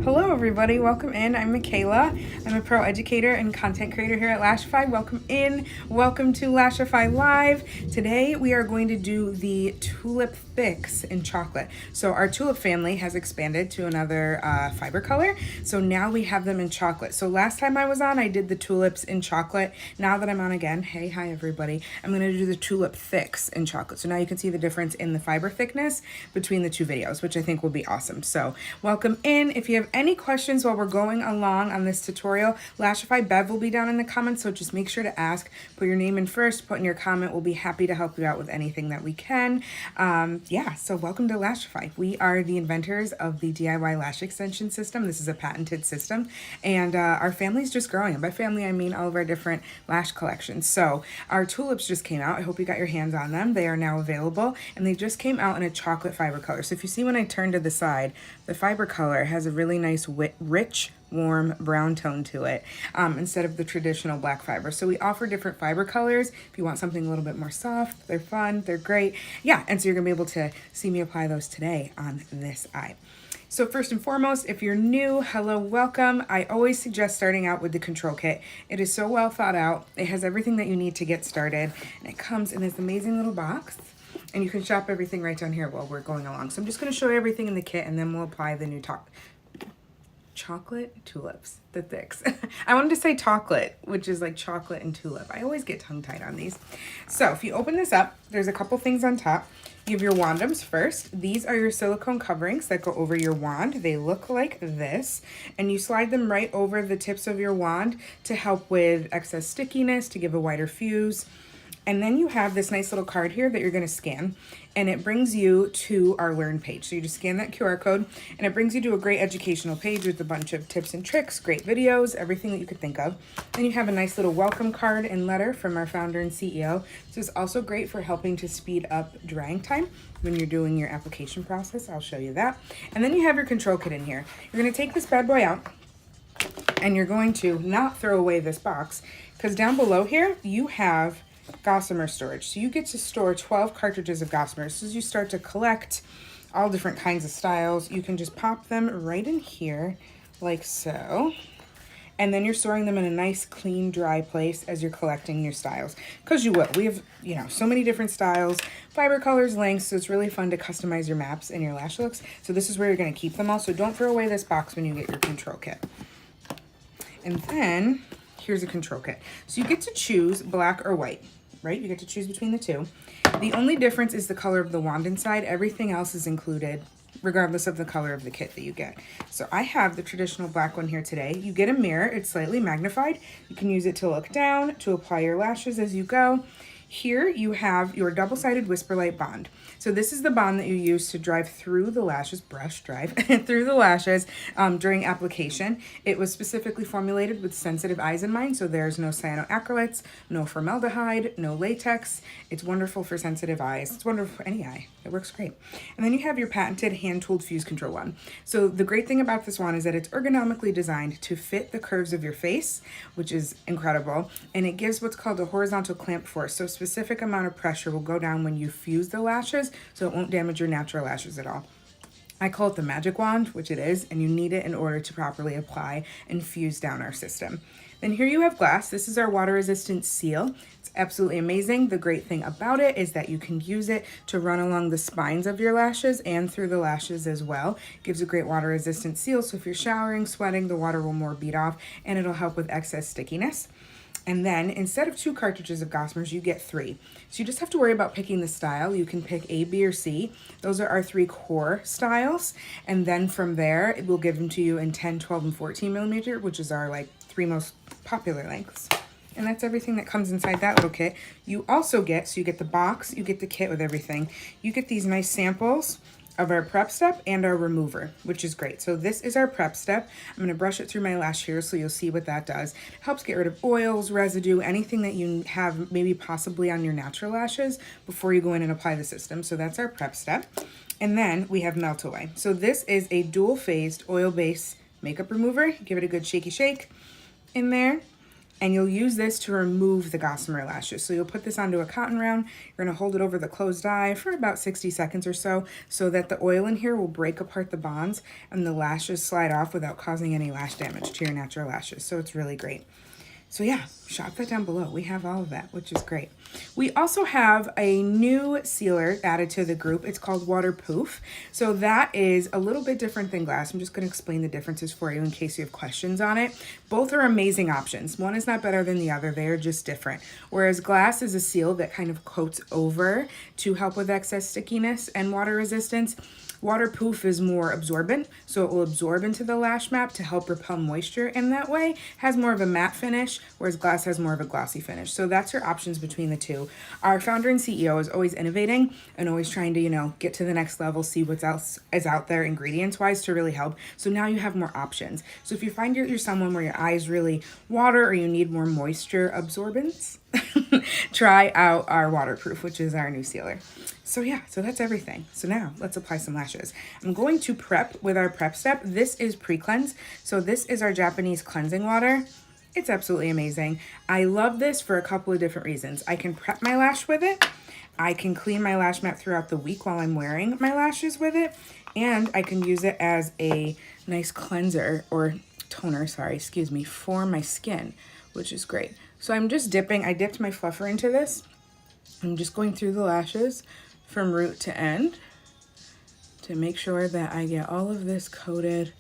Hello everybody, welcome in. I'm Michaela. I'm a pro educator and content creator here at Lashify. Welcome in, welcome to Lashify Live. Today we are going to do the Tulip Fix in chocolate. So our Tulip family has expanded to another fiber color. So now we have them in chocolate. So last time I was on, I did the tulips in chocolate. Now that I'm on again, hi everybody, I'm gonna do the Tulip Fix in chocolate. So now you can see the difference in the fiber thickness between the two videos, which I think will be awesome. So welcome in. If you have any questions while we're going along on this tutorial, Lashify Bev will be down in the comments, so just make sure to ask. Put your name in first, put in your comment. We'll be happy to help you out with anything that we can. Yeah, so welcome to Lashify. We are the inventors of the DIY lash extension system. This is a patented system, and our family's just growing. And by family, I mean all of our different lash collections. So our tulips just came out. I hope you got your hands on them. They are now available, and they just came out in a chocolate fiber color. So if you see when I turn to the side, the fiber color has a really nice, rich, warm brown tone to it instead of the traditional black fiber. So we offer different fiber colors. If you want something a little bit more soft, they're fun, they're great. Yeah, and so you're gonna be able to see me apply those today on this eye. So first and foremost, if you're new, hello, welcome. I always suggest starting out with the control kit. It is so well thought out. It has everything that you need to get started. And it comes in this amazing little box. And you can shop everything right down here while we're going along. So I'm just gonna show you everything in the kit, and then we'll apply the new chocolate tulips, the thicks. I wanted to say chocolate, which is like chocolate and tulip. I always get tongue-tied on these. So if you open this up, there's a couple things on top. You have your wandums first. These are your silicone coverings that go over your wand. They look like this, and you slide them right over the tips of your wand to help with excess stickiness, to give a wider fuse. And then you have this nice little card here that you're going to scan, and it brings you to our Learn page. So you just scan that QR code, and it brings you to a great educational page with a bunch of tips and tricks, great videos, everything that you could think of. Then you have a nice little welcome card and letter from our founder and CEO. This is also great for helping to speed up drying time when you're doing your application process. I'll show you that. And then you have your control kit in here. You're going to take this bad boy out, and you're going to not throw away this box, because down below here you have Gossamer storage. So you get to store 12 cartridges of Gossamer. So as you start to collect all different kinds of styles, you can just pop them right in here like so. And then you're storing them in a nice, clean, dry place as you're collecting your styles. Because you will. We have, so many different styles, fiber colors, lengths, so it's really fun to customize your maps and your lash looks. So this is where you're going to keep them all. So don't throw away this box when you get your control kit. And then here's a control kit. So you get to choose black or white. Right? You get to choose between the two. The only difference is the color of the wand inside. Everything else is included regardless of the color of the kit that you get. So I have the traditional black one here today. You get a mirror. It's slightly magnified. You can use it to look down, to apply your lashes as you go. Here you have your double-sided Whisper Light bond. So this is the bond that you use to drive through the lashes, drive through the lashes during application. It was specifically formulated with sensitive eyes in mind, so there's no cyanoacrylates, no formaldehyde, no latex. It's wonderful for sensitive eyes. It's wonderful for any eye. It works great. And then you have your patented hand-tooled fuse control wand. So the great thing about this wand is that it's ergonomically designed to fit the curves of your face, which is incredible, and it gives what's called a horizontal clamp force. So a specific amount of pressure will go down when you fuse the lashes, so it won't damage your natural lashes at all. I call it the magic wand, which it is, and you need it in order to properly apply and fuse down our system. Then here you have glass. This is our water-resistant seal. It's absolutely amazing. The great thing about it is that you can use it to run along the spines of your lashes and through the lashes as well. It gives a great water-resistant seal, so if you're showering, sweating, the water will more bead off, and it'll help with excess stickiness. And then instead of 2 cartridges of Gossamers, you get 3. So you just have to worry about picking the style. You can pick A, B, or C. Those are our 3 core styles. And then from there, it will give them to you in 10, 12, and 14 millimeter, which is our 3 most popular lengths. And that's everything that comes inside that little kit. You also get, so you get the box, you get the kit with everything. You get these nice samples of our prep step and our remover, which is great. So this is our prep step. I'm gonna brush it through my lash here so you'll see what that does. It helps get rid of oils, residue, anything that you have maybe possibly on your natural lashes before you go in and apply the system. So that's our prep step. And then we have Melt Away. So this is a dual-phased oil-based makeup remover. Give it a good shaky shake in there. And you'll use this to remove the gossamer lashes. So you'll put this onto a cotton round. You're gonna hold it over the closed eye for about 60 seconds or so that the oil in here will break apart the bonds and the lashes slide off without causing any lash damage to your natural lashes. So it's really great. So yeah, shop that down below. We have all of that, which is great. We also have a new sealer added to the group. It's called Waterproof. So that is a little bit different than glass. I'm just going to explain the differences for you in case you have questions on it. Both are amazing options. One is not better than the other. They are just different. Whereas glass is a seal that kind of coats over to help with excess stickiness and water resistance. Waterproof is more absorbent, so it will absorb into the lash map to help repel moisture, and that way has more of a matte finish, whereas glass has more of a glossy finish. So that's your options between the two. Our founder and CEO is always innovating and always trying to, you know, get to the next level, see what else is out there ingredients-wise to really help. So now you have more options. So if you find you're someone where your eyes really water or you need more moisture absorbance, try out our Waterproof, which is our new sealer. So yeah, so that's everything. So now let's apply some lashes. I'm going to prep with our prep step. This is pre-cleanse. So this is our Japanese cleansing water. It's absolutely amazing. I love this for a couple of different reasons. I can prep my lash with it. I can clean my lash mat throughout the week while I'm wearing my lashes with it. And I can use it as a nice cleanser or toner, for my skin, which is great. So I'm just dipping, I dipped my fluffer into this. I'm just going through the lashes from root to end to make sure that I get all of this coated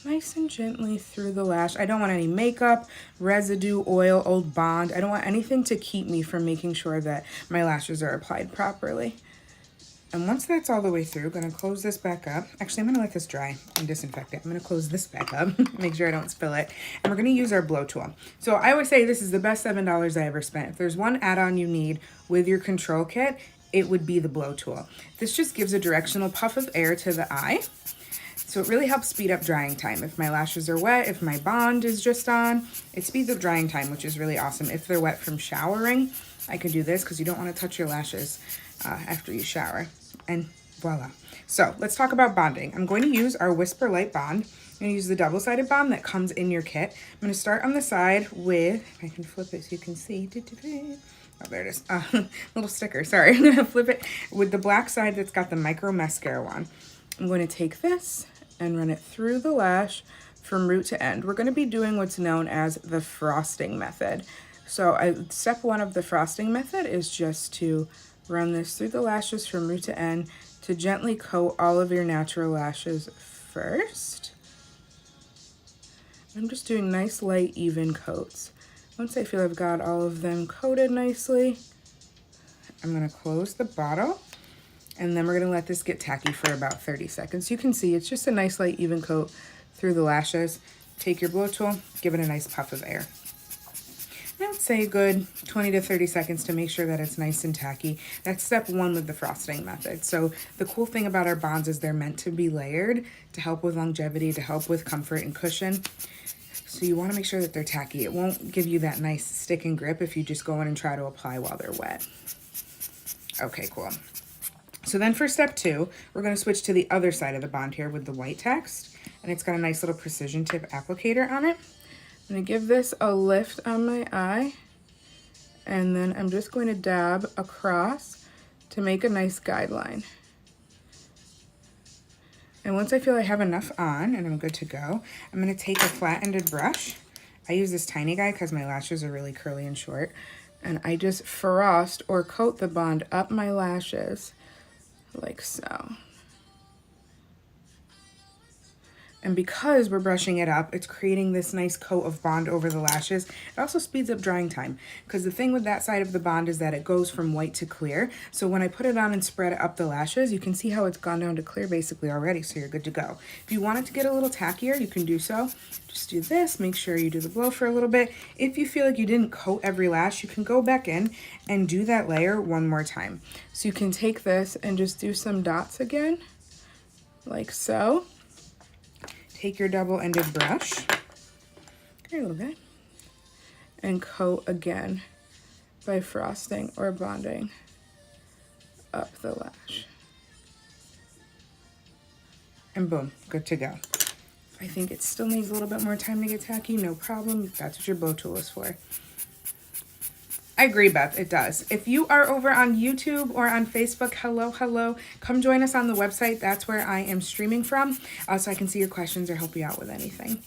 nice and gently through the lash. I don't want any makeup, residue, oil, old bond. I don't want anything to keep me from making sure that my lashes are applied properly. And once that's all the way through, I'm gonna close this back up. Actually, I'm gonna let this dry and disinfect it. I'm gonna close this back up, make sure I don't spill it. And we're gonna use our blow tool. So I always say this is the best $7 I ever spent. If there's one add-on you need with your control kit, it would be the blow tool. This just gives a directional puff of air to the eye. So it really helps speed up drying time. If my lashes are wet, if my bond is just on, it speeds up drying time, which is really awesome. If they're wet from showering, I can do this because you don't want to touch your lashes after you shower. And voila. So let's talk about bonding. I'm going to use our Whisper Light Bond. I'm going to use the double-sided bond that comes in your kit. I'm going to start on the side with, if I can flip it so you can see. Oh, there it is. Little sticker, sorry. I'm going to flip it with the black side that's got the micro mascara one. I'm going to take this and run it through the lash from root to end. We're going to be doing what's known as the frosting method. So step one of the frosting method is just to run this through the lashes from root to end to gently coat all of your natural lashes first. I'm just doing nice, light, even coats. Once I feel I've got all of them coated nicely, I'm going to close the bottle, and then we're going to let this get tacky for about 30 seconds. You can see it's just a nice, light, even coat through the lashes. Take your blow tool, give it a nice puff of air. I would say a good 20 to 30 seconds to make sure that it's nice and tacky. That's step one with the frosting method. So the cool thing about our bonds is they're meant to be layered to help with longevity, to help with comfort and cushion. So you want to make sure that they're tacky. It won't give you that nice stick and grip if you just go in and try to apply while they're wet. Okay, cool. So then for step two, we're going to switch to the other side of the bond here with the white text. And it's got a nice little precision tip applicator on it. I'm going to give this a lift on my eye. And then I'm just going to dab across to make a nice guideline. And once I feel I have enough on and I'm good to go, I'm going to take a flat-ended brush. I use this tiny guy because my lashes are really curly and short. And I just frost or coat the bond up my lashes like so. And because we're brushing it up, it's creating this nice coat of bond over the lashes. It also speeds up drying time because the thing with that side of the bond is that it goes from white to clear. So when I put it on and spread it up the lashes, you can see how it's gone down to clear basically already, so you're good to go. If you want it to get a little tackier, you can do so. Just do this, make sure you do the blow for a little bit. If you feel like you didn't coat every lash, you can go back in and do that layer one more time. So you can take this and just do some dots again, like so. Take your double-ended brush, a little bit, and coat again by frosting or bonding up the lash. And boom, good to go. If I think it still needs a little bit more time to get tacky, no problem. That's what your blow tool is for. I agree, Beth, it does. If you are over on YouTube or on Facebook, hello, come join us on the website. That's where I am streaming from, so I can see your questions or help you out with anything.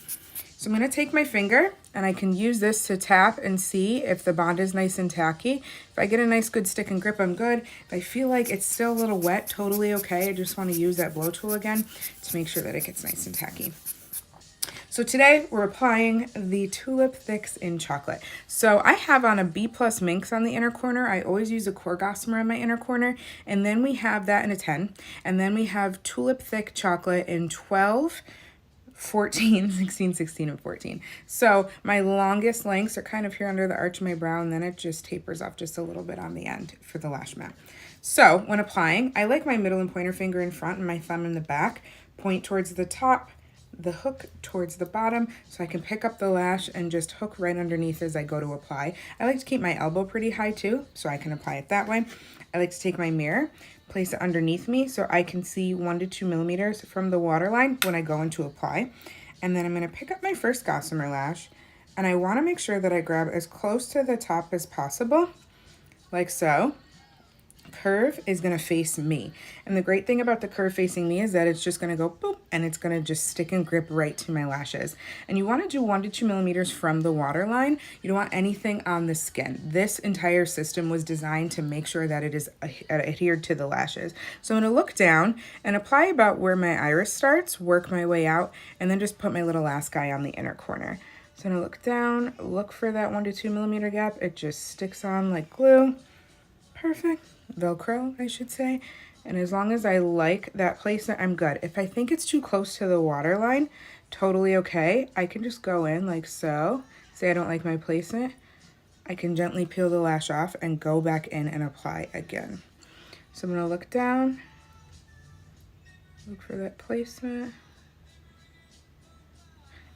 So I'm going to take my finger, and I can use this to tap and see if the bond is nice and tacky. If I get a nice good stick and grip, I'm good. If I feel like it's still a little wet, totally okay. I just want to use that blow tool again to make sure that it gets nice and tacky. So today we're applying the Tulip Fix in chocolate. So I have on a B+ Minx on the inner corner. I always use a core Gossamer on my inner corner. And then we have that in a 10. And then we have Tulip Thick chocolate in 12, 14, 16, 16, and 14. So my longest lengths are kind of here under the arch of my brow, and then it just tapers off just a little bit on the end for the lash mat. So when applying, I like my middle and pointer finger in front and my thumb in the back, point towards the top, the hook towards the bottom, so I can pick up the lash and just hook right underneath as I go to apply. I like to keep my elbow pretty high too, so I can apply it that way. I like to take my mirror, place it underneath me so I can see 1 to 2 millimeters from the waterline when I go in to apply. And then I'm going to pick up my first Gossamer lash, and I want to make sure that I grab as close to the top as possible, like so. Curve is going to face me, and the great thing about the curve facing me is that it's just going to go boop, and it's going to just stick and grip right to my lashes. And you want to do 1 to 2 millimeters from the waterline. You don't want anything on the skin. This entire system was designed to make sure that it is adhered to the lashes. So I'm going to look down and apply about where my iris starts, work my way out, and then just put my little last guy on the inner corner. So I'm going to look down, look for that 1 to 2 millimeter gap. It just sticks on like glue. Perfect. Velcro, I should say. And as long as I like that placement, I'm good. If I think it's too close to the waterline, totally okay. I can just go in like so. Say I don't like my placement. I can gently peel the lash off and go back in and apply again. So I'm going to look down, look for that placement.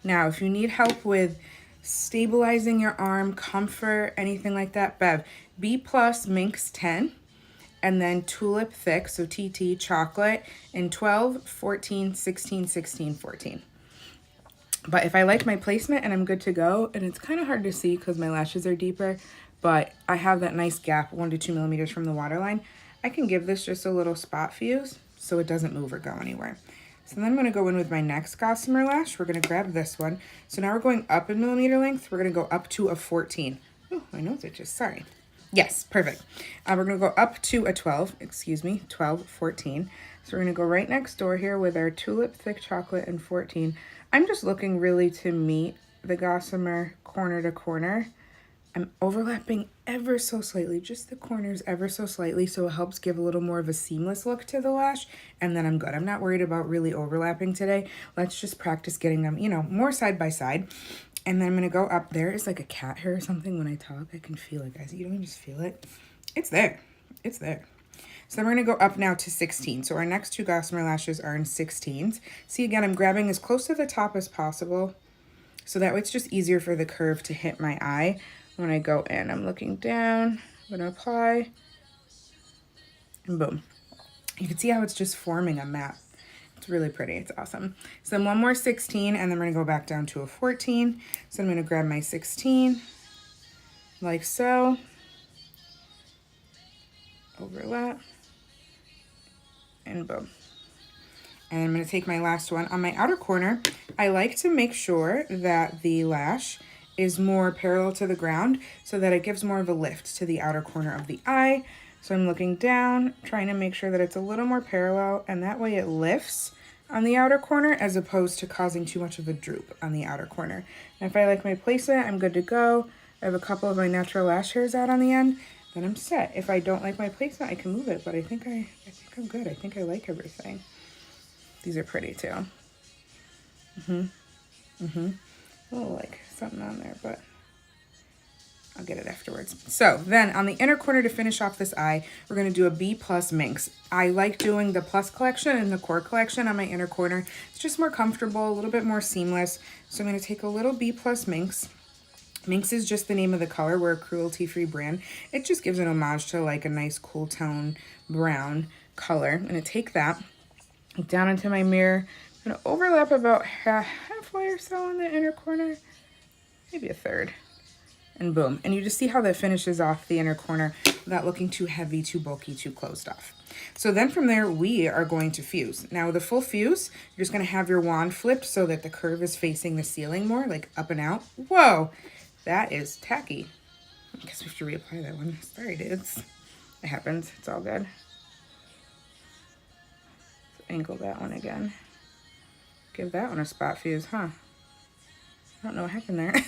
Now, if you need help with stabilizing your arm, comfort, anything like that, Bev, B+ Minx 10. And then Tulip Thick, so TT, chocolate in 12, 14, 16, 16, 14. But if I like my placement and I'm good to go, and it's kind of hard to see because my lashes are deeper, but I have that nice gap, 1 to 2 millimeters from the waterline, I can give this just a little spot fuse so it doesn't move or go anywhere. So then I'm going to go in with my next Gossamer lash. We're going to grab this one. So now we're going up in millimeter length. We're going to go up to a 14. Oh, my nose itches, sorry. Yes, perfect. We're going to go up to a 12, 12, 14. So we're going to go right next door here with our Tulip Thick chocolate and 14. I'm just looking really to meet the Gossamer corner to corner. I'm overlapping ever so slightly, just the corners ever so slightly, so it helps give a little more of a seamless look to the lash, and then I'm good. I'm not worried about really overlapping today. Let's just practice getting them, more side by side. And then I'm going to go up. There is like a cat hair or something when I talk. I can feel it, guys. You don't just feel it. It's there. It's there. So then we're going to go up now to 16. So our next 2 Gossamer lashes are in 16s. See, again, I'm grabbing as close to the top as possible. So that way it's just easier for the curve to hit my eye when I go in. I'm looking down. I'm going to apply. And boom. You can see how it's just forming a map. It's really pretty. It's awesome. So then 1 more 16, and then we're going to go back down to a 14. So I'm going to grab my 16, like so. Overlap. And boom. And I'm going to take my last one. On my outer corner, I like to make sure that the lash is more parallel to the ground so that it gives more of a lift to the outer corner of the eye. So I'm looking down, trying to make sure that it's a little more parallel, and that way it lifts on the outer corner as opposed to causing too much of a droop on the outer corner. And if I like my placement, I'm good to go. I have a couple of my natural lash hairs out on the end, then I'm set. If I don't like my placement, I can move it, but I think I'm good. I think I like everything. These are pretty too. A little like something on there, but I'll get it afterwards. So then on the inner corner to finish off this eye, we're going to do a B+ Minx. I like doing the Plus collection and the Core collection on my inner corner. It's just more comfortable, a little bit more seamless. So I'm going to take a little B+ Minx. Minx is just the name of the color. We're a cruelty-free brand. It just gives an homage to like a nice cool tone brown color. I'm going to take that down into my mirror. I'm gonna overlap about halfway or so in the inner corner, maybe a third. And boom. And you just see how that finishes off the inner corner without looking too heavy, too bulky, too closed off. So then from there, we are going to fuse. Now with a full fuse, you're just gonna have your wand flipped so that the curve is facing the ceiling more, like up and out. Whoa, that is tacky. I guess we have to reapply that one. Sorry, dudes. It happens, it's all good. So angle that one again. Give that one a spot fuse, huh? I don't know what happened there.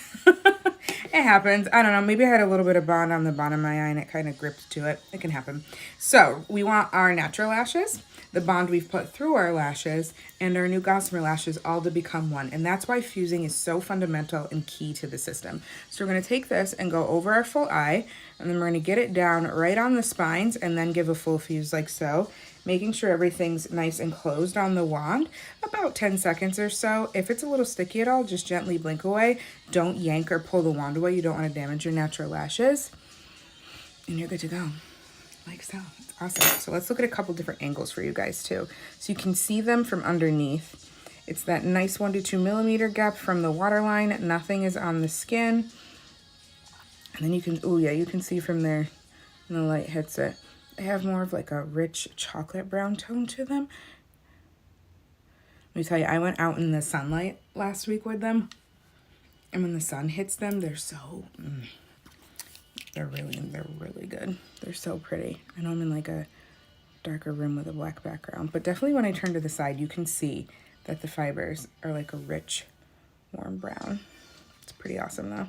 It happens. I don't know. Maybe I had a little bit of bond on the bottom of my eye and it kind of gripped to it. It can happen. So we want our natural lashes, the bond we've put through our lashes, and our new Gossamer lashes all to become one. And that's why fusing is so fundamental and key to the system. So we're going to take this and go over our full eye, and then we're going to get it down right on the spines and then give a full fuse like so, making sure everything's nice and closed on the wand, about 10 seconds or so. If it's a little sticky at all, just gently blink away. Don't yank or pull the wand away. You don't want to damage your natural lashes. And you're good to go, like so. It's awesome. So let's look at a couple different angles for you guys too. So you can see them from underneath. It's that nice 1 to 2 millimeter gap from the waterline. Nothing is on the skin. And then you can, oh yeah, you can see from there when the light hits it. They have more of like a rich chocolate brown tone to them. Let me tell you, I went out in the sunlight last week with them. And when the sun hits them, they're so, they're really good. They're so pretty. I know I'm in like a darker room with a black background, but definitely when I turn to the side, you can see that the fibers are like a rich, warm brown. It's pretty awesome though.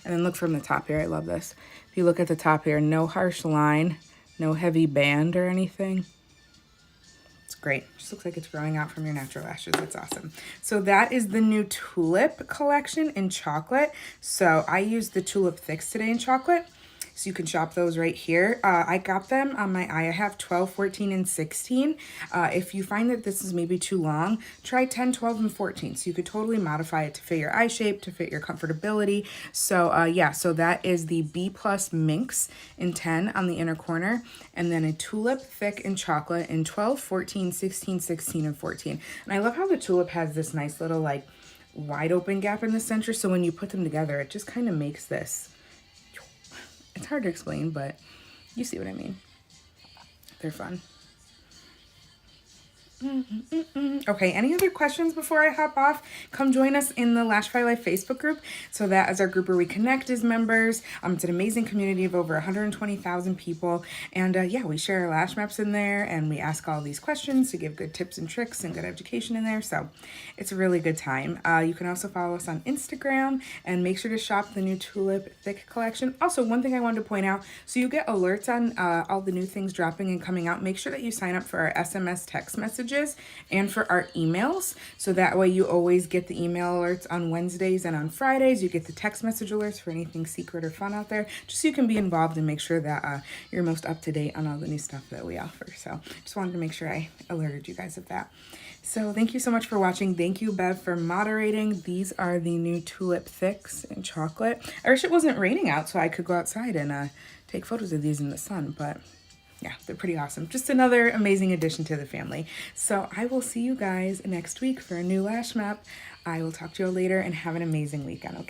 And then look from the top here. I love this. If you look at the top here, no harsh line, no heavy band or anything. It's great. Just looks like it's growing out from your natural lashes. It's awesome. So that is the new Tulip collection in chocolate. So I used the Tulip Thicks today in chocolate. So you can shop those right here. I got them on my eye. I have 12, 14, and 16. If you find that this is maybe too long, try 10, 12, and 14. So you could totally modify it to fit your eye shape, to fit your comfortability. So yeah, so that is the B+ Minx in 10 on the inner corner. And then a Tulip Thick in chocolate in 12, 14, 16, 16, and 14. And I love how the Tulip has this nice little like wide open gap in the center. So when you put them together, it just kind of makes this. It's hard to explain, but you see what I mean. They're fun. Okay, any other questions before I hop off? Come join us in the Lashify Life Facebook group. So that is our group where we connect as members. It's an amazing community of over 120,000 people. And yeah, we share our lash maps in there and we ask all these questions to give good tips and tricks and good education in there. So it's a really good time. You can also follow us on Instagram and make sure to shop the new Tulip Thick collection. Also, one thing I wanted to point out, so you get alerts on all the new things dropping and coming out. Make sure that you sign up for our SMS text messages and for our emails, so that way you always get the email alerts on Wednesdays and on Fridays. You get the text message alerts for anything secret or fun out there, just so you can be involved and make sure that you're most up to date on all the new stuff that we offer. So just wanted to make sure I alerted you guys of that. So thank you so much for watching. Thank you, Bev, for moderating. These are the new Tulip Thicks in chocolate. I wish it wasn't raining out so I could go outside and take photos of these in the sun, but yeah, they're pretty awesome. Just another amazing addition to the family. So I will see you guys next week for a new lash map. I will talk to you all later and have an amazing weekend, okay?